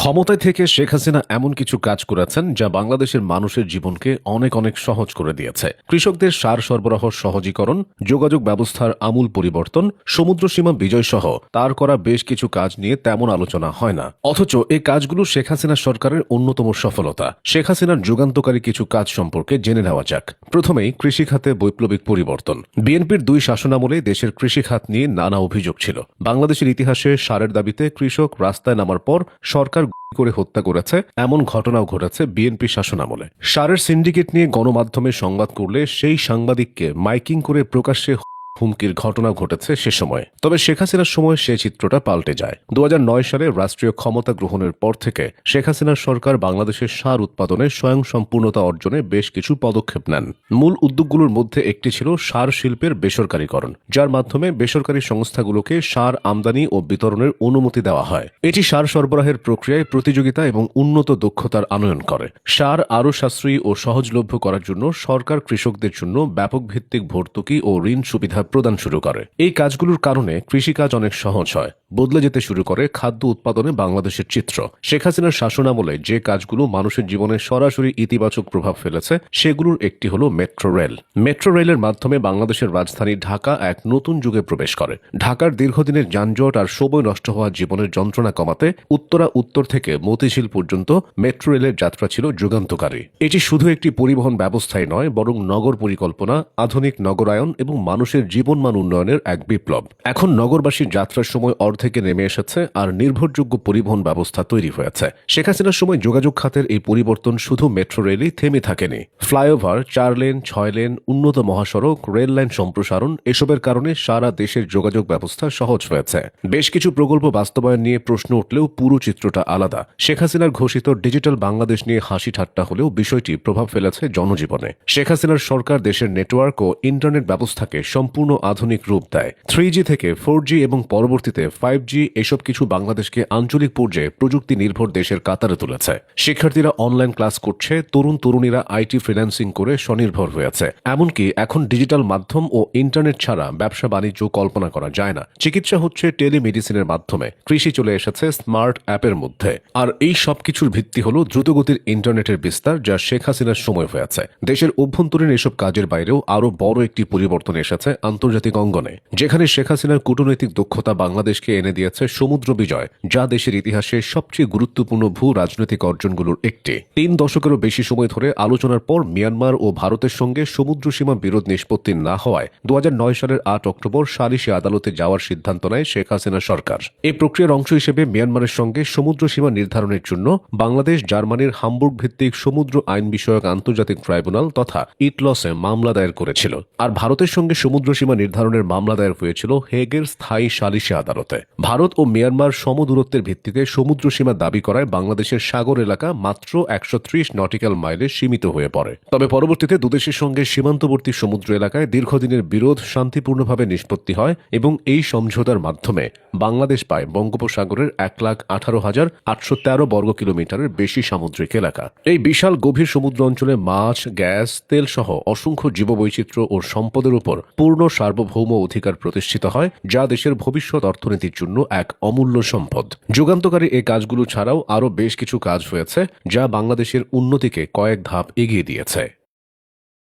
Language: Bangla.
ক্ষমতায় থেকে শেখ হাসিনা এমন কিছু কাজ করেছেন যা বাংলাদেশের মানুষের জীবনকে অনেক অনেক সহজ করে দিয়েছে। কৃষকদের সার সরবরাহ সহজীকরণ, যোগাযোগ ব্যবস্থার আমূল পরিবর্তন, সমুদ্র সীমা বিজয় সহ তার করা বেশ কিছু কাজ নিয়ে তেমন আলোচনা হয় না, অথচ এই কাজগুলো শেখ হাসিনা সরকারের অন্যতম সফলতা। শেখ হাসিনার যুগান্তকারী কিছু কাজ সম্পর্কে জেনে নেওয়া যাক। প্রথমেই কৃষি খাতে বৈপ্লবিক পরিবর্তন। বিএনপির দুই শাসনামলে দেশের কৃষি খাত নিয়ে নানা অভিযোগ ছিল। বাংলাদেশের ইতিহাসে সারের দাবিতে কৃষক রাস্তায় নামার পর সরকার করে হত্যা করেছে, এমন ঘটনাও ঘটেছে বিএনপি শাসনামলে। সারের সিন্ডিকেট নিয়ে গণমাধ্যমে সংবাদ করলে সেই সাংবাদিককে মাইকিং করে প্রকাশ্যে হুমকির ঘটনা ঘটেছে সে সময়। তবে শেখ হাসিনার সময় সে চিত্রটা পাল্টে যায়। 2009 সালে রাষ্ট্রীয় ক্ষমতা গ্রহণের পর থেকে শেখ হাসিনার সরকার বাংলাদেশের সার উৎপাদনে স্বয়ংসম্পূর্ণতা অর্জনে বেশ কিছু পদক্ষেপ নেন। মূল উদ্যোগগুলোর মধ্যে একটি ছিল সার শিল্পের বেসরকারীকরণ, যার মাধ্যমে বেসরকারি সংস্থাগুলোকে সার আমদানি ও বিতরণের অনুমতি দেওয়া হয়। এটি সার সরবরাহের প্রক্রিয়ায় প্রতিযোগিতা এবং উন্নত দক্ষতার আনয়ন করে। সার আরও সাশ্রয়ী ও সহজলভ্য করার জন্য সরকার কৃষকদের জন্য ব্যাপক ভিত্তিক ভর্তুকি ও ঋণ সুবিধা প্রদান শুরু করে। এই কাজগুলোর কারণে কৃষিকাজ অনেক সহজ হয়, বদলে যেতে শুরু করে খাদ্য উৎপাদনে বাংলাদেশের চিত্র। শেখ হাসিনার শাসনামলে যে কাজগুলো মানুষের জীবনে সরাসরি ইতিবাচক প্রভাব ফেলেছে সেগুলোর একটি হলো মেট্রো রেল। মেট্রো রেলের মাধ্যমে বাংলাদেশের রাজধানী ঢাকা এক নতুন যুগে প্রবেশ করে। ঢাকার দীর্ঘদিনের যানজট আর সময় নষ্ট হওয়া জীবনের যন্ত্রণা কমাতে উত্তর থেকে মতিঝিল পর্যন্ত মেট্রো রেলের যাত্রা ছিল যুগান্তকারী। এটি শুধু একটি পরিবহন ব্যবস্থাই নয়, বরং নগর পরিকল্পনা, আধুনিক নগরায়ন এবং মানুষের জীবনমান উন্নয়নের এক বিপ্লব। এখন নগরবাসীর যাত্রার সময় অর্ধেকে নেমে এসেছে আর নির্ভরযোগ্য পরিবহন ব্যবস্থা তৈরি হয়েছে। শেখ হাসিনার সময় যোগাযোগ খাতের এই পরিবর্তন শুধু মেট্রো রেলই থেমে থাকেনি। ফ্লাইওভার, 4 লেন, 6 লেন, উন্নত মহাসড়ক, রেল লাইন সম্প্রসারণ, এসবের কারণে সারা দেশের যোগাযোগ ব্যবস্থা সহজ হয়েছে। বেশ কিছু প্রকল্প বাস্তবায়ন নিয়ে প্রশ্ন উঠলেও পুরো চিত্রটা আলাদা। শেখ হাসিনার ঘোষিত ডিজিটাল বাংলাদেশ নিয়ে হাসি ঠাট্টা হলেও বিষয়টি প্রভাব ফেলেছে জনজীবনে। শেখ হাসিনার সরকার দেশের নেটওয়ার্ক ও ইন্টারনেট ব্যবস্থাকে সম্পূর্ণ আধুনিক রূপ দেয়। 3G থেকে 4G এবং পরবর্তীতে 5G, এসব কিছু বাংলাদেশকে আঞ্চলিক পর্যায়ে প্রযুক্তি নির্ভর দেশের কাতারে তুলেছে। শিক্ষার্থীরা অনলাইন ক্লাস করছে, তরুণীরা আইটি ফ্রিল্যান্সিং করে স্বনির্ভর হয়েছে। এমনকি এখন ডিজিটাল মাধ্যম ও ইন্টারনেট ছাড়া ব্যবসা বাণিজ্য কল্পনা করা যায় না। চিকিৎসা হচ্ছে টেলিমেডিসিনের মাধ্যমে, কৃষি চলে এসেছে স্মার্ট অ্যাপের মধ্যে। আর এই সবকিছুর ভিত্তি হলো দ্রুতগতির ইন্টারনেটের বিস্তার, যা শেখ হাসিনার সময় হয়েছে। দেশের অভ্যন্তরীণ এসব কাজের বাইরেও আরও বড় একটি পরিবর্তন এসেছে আন্তর্জাতিক অঙ্গনে, যেখানে শেখ হাসিনার কূটনৈতিক দক্ষতা বাংলাদেশকে এনে দিয়েছে সমুদ্র বিজয়, যা দেশের ইতিহাসে সবচেয়ে গুরুত্বপূর্ণ ভূ রাজনৈতিক অর্জনগুলোর একটি। 3 দশকেরও বেশি সময় ধরে আলোচনার পর মিয়ানমার ও ভারতের সঙ্গে সমুদ্র সীমা বিরোধ নিষ্পত্তি না হওয়ায় 2009 সালের 8 অক্টোবর সালিশি আদালতে যাওয়ার সিদ্ধান্ত নেয় শেখ হাসিনা সরকার। এই প্রক্রিয়ার অংশ হিসেবে মিয়ানমারের সঙ্গে সমুদ্র সীমা নির্ধারণের জন্য বাংলাদেশ জার্মানির হামবুর্গ ভিত্তিক সমুদ্র আইন বিষয়ক আন্তর্জাতিক ট্রাইব্যুনাল তথা ইটলসে মামলা দায়ের করেছিল। আর ভারতের সঙ্গে সমুদ্র সীমা নির্ধারণের মামলা দায়ের হয়েছিল হেগের স্থায়ী সালিশি আদালতে। ভারত ও মিয়ানমার সমদূরত্বের ভিত্তিতে সমুদ্র সীমা দাবি করায় বাংলাদেশের সাগর এলাকা মাত্র 130 নটিক্যাল মাইলে সীমিত হয়ে পড়ে। তবে পরবর্তীতে দুদেশের সঙ্গে সীমান্তবর্তী সমুদ্র এলাকায় দীর্ঘদিনের বিরোধ শান্তিপূর্ণভাবে নিষ্পত্তি হয় এবং এই সমঝোতার মাধ্যমে বাংলাদেশ পায় বঙ্গোপসাগরের 1,18,813 বর্গ কিলোমিটারের বেশি সামুদ্রিক এলাকা। এই বিশাল গভীর সমুদ্র অঞ্চলে মাছ, গ্যাস, তেল সহ অসংখ্য জীববৈচিত্র্য ও সম্পদের উপর পূর্ণ সার্বভৌম অধিকার প্রতিষ্ঠিত হয়, যা দেশের ভবিষ্যৎ অর্থনীতির জন্য এক অমূল্য সম্পদ। যুগান্তকারী এই কাজগুলো ছাড়াও আরও বেশ কিছু কাজ হয়েছে যা বাংলাদেশের উন্নতিকে কয়েক ধাপ এগিয়ে দিয়েছে।